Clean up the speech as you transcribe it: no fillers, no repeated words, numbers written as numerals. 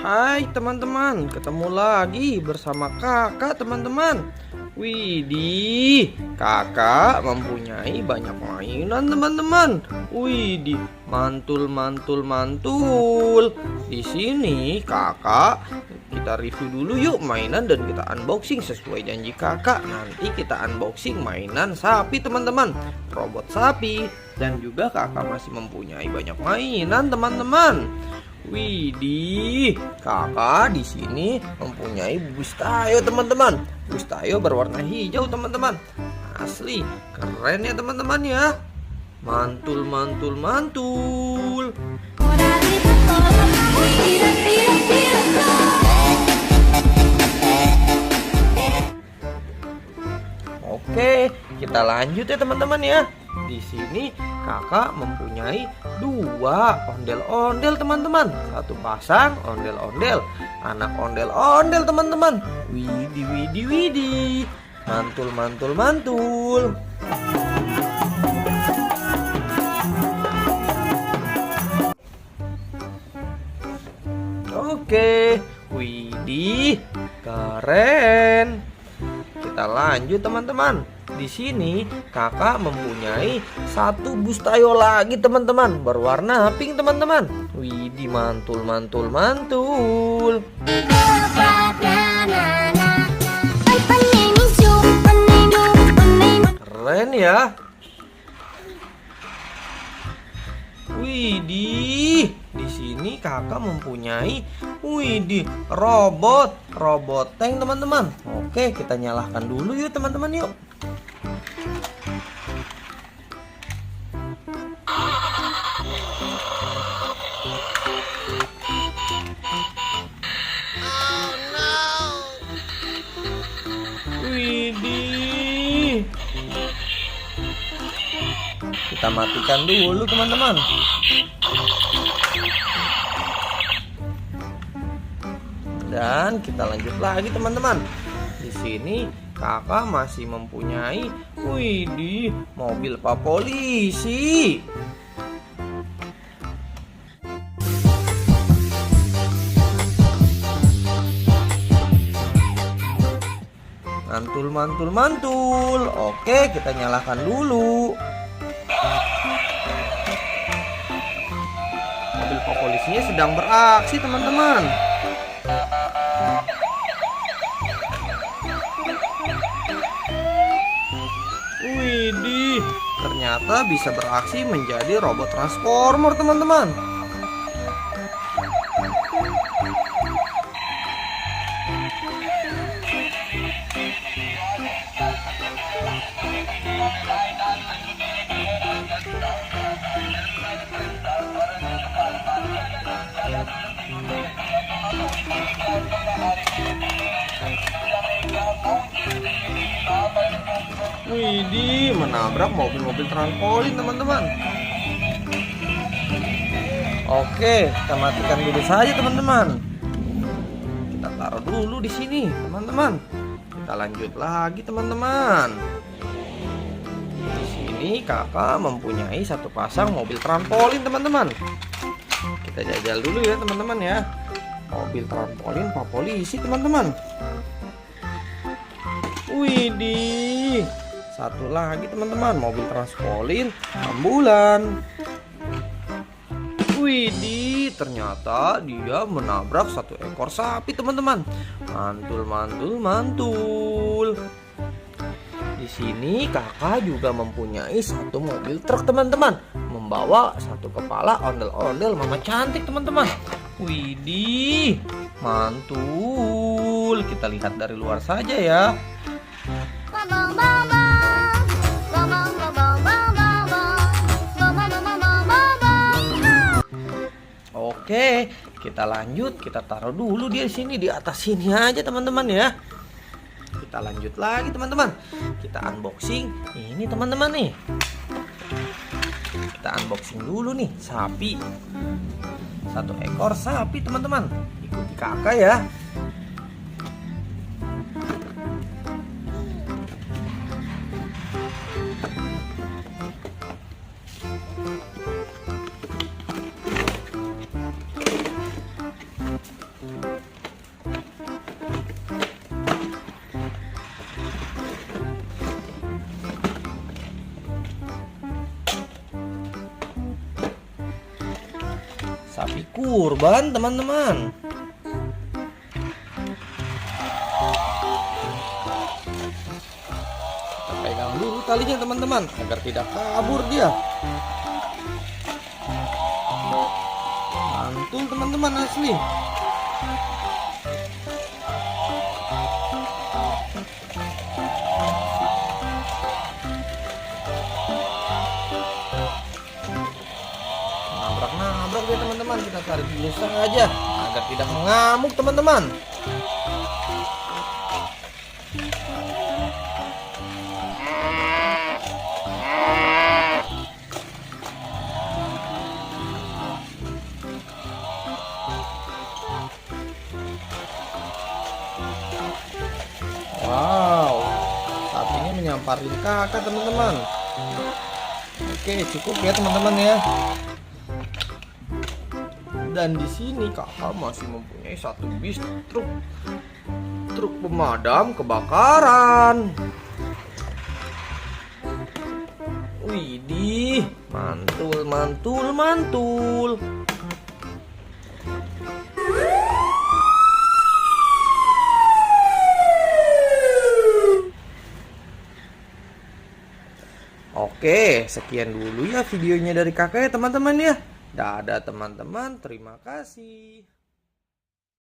Hai teman-teman, ketemu lagi bersama kakak teman-teman. Widih, kakak mempunyai banyak mainan teman-teman. Widih, mantul mantul mantul. Di sini kakak kita review dulu yuk mainan dan kita unboxing sesuai janji kakak. Nanti kita unboxing mainan sapi teman-teman, robot sapi, dan juga kakak masih mempunyai banyak mainan teman-teman. Widih, kakak di sini mempunyai bus tayo teman-teman. Bus tayo berwarna hijau teman-teman. Asli, keren ya teman-teman ya. Mantul mantul mantul. Oke, kita lanjut ya teman-teman ya. Di sini kakak mempunyai dua ondel-ondel teman-teman. Satu pasang ondel-ondel, anak ondel-ondel teman-teman. Widih widih widih. Mantul mantul mantul. Oke, widih, keren. Kita lanjut teman-teman. Di sini kakak mempunyai satu bus tayo lagi teman-teman, berwarna pink teman-teman. Widih, mantul mantul mantul. Keren ya. Widih, di sini kakak mempunyai robot tank teman-teman. Oke, kita nyalakan dulu yuk teman-teman yuk. Widih. Kita matikan dulu teman-teman. Dan kita lanjut lagi teman-teman. Di sini kakak masih mempunyai mobil Pak Polisi. Mantul mantul mantul. Oke, kita nyalakan dulu. Mobil Pak Polisinya sedang beraksi teman-teman. Widih, ternyata bisa beraksi menjadi robot transformer teman-teman. Widih, menabrak mobil-mobil trampolin teman-teman. Oke, kita matikan dulu saja teman-teman. Kita taruh dulu di sini teman-teman. Kita lanjut lagi teman-teman. Di sini kakak mempunyai satu pasang mobil trampolin teman-teman. Kita jajal dulu ya teman-teman ya. Mobil trampolin Pak Polisi teman-teman. Widih, satu lagi teman-teman, mobil trampolin ambulan. Widih, ternyata dia menabrak satu ekor sapi teman-teman. Mantul mantul mantul. Di sini kakak juga mempunyai satu mobil truk teman-teman, membawa satu kepala ondel-ondel mama cantik teman-teman. Widih, mantul. Kita lihat dari luar saja ya. Oke, kita lanjut. Kita taruh dulu dia di sini, di atas sini aja teman-teman ya. Kita lanjut lagi teman-teman. Kita unboxing ini teman-teman nih. Kita unboxing dulu nih sapi. Satu ekor sapi teman-teman. Ikuti kakak ya. Sapi kurban, teman-teman. Kita pegang dulu talinya, teman-teman, agar tidak kabur dia. Mantul, teman-teman, asli. Nabrak ya teman-teman, kita tarik dulu saja agar tidak mengamuk, teman-teman. Wow, sapinya menyamparin kakak, teman-teman. Oke, cukup ya teman-teman ya. Dan di sini kakak masih mempunyai satu bis truk pemadam kebakaran. Widih, mantul. Oke, sekian dulu ya videonya dari kakak ya teman-teman ya. Dadah teman-teman, terima kasih.